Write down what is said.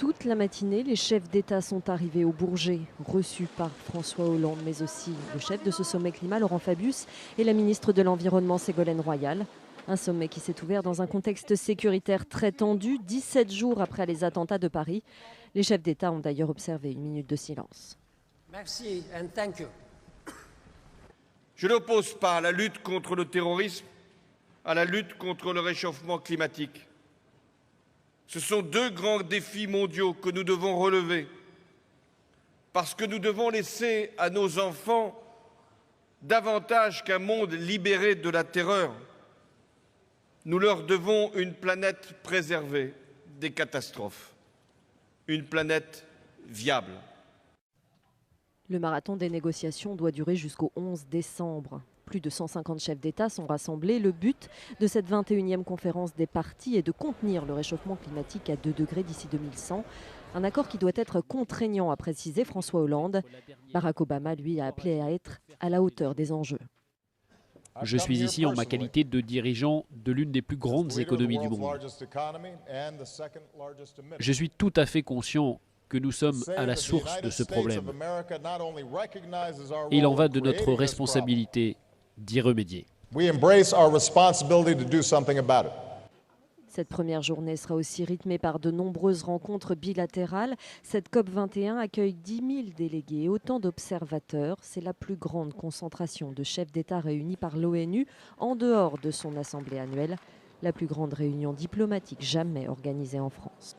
toute la matinée, les chefs d'État sont arrivés au Bourget, reçus par François Hollande, mais aussi le chef de ce sommet climat, Laurent Fabius, et la ministre de l'Environnement, Ségolène Royal. Un sommet qui s'est ouvert dans un contexte sécuritaire très tendu, 17 jours après les attentats de Paris. Les chefs d'État ont d'ailleurs observé une minute de silence. Merci and thank you. Je n'oppose pas la lutte contre le terrorisme à la lutte contre le réchauffement climatique. Ce sont deux grands défis mondiaux que nous devons relever, parce que nous devons laisser à nos enfants davantage qu'un monde libéré de la terreur. Nous leur devons une planète préservée des catastrophes, une planète viable. Le marathon des négociations doit durer jusqu'au 11 décembre. Plus de 150 chefs d'État sont rassemblés. Le but de cette 21e conférence des partis est de contenir le réchauffement climatique à 2 degrés d'ici 2100. Un accord qui doit être contraignant, a précisé François Hollande. Barack Obama, lui, a appelé à être à la hauteur des enjeux. Je suis ici en ma qualité de dirigeant de l'une des plus grandes économies du monde. Je suis tout à fait conscient que nous sommes à la source de ce problème. Et il en va de notre responsabilité d'y remédier. Cette première journée sera aussi rythmée par de nombreuses rencontres bilatérales. Cette COP21 accueille 10 000 délégués et autant d'observateurs. C'est la plus grande concentration de chefs d'État réunis par l'ONU en dehors de son assemblée annuelle. La plus grande réunion diplomatique jamais organisée en France.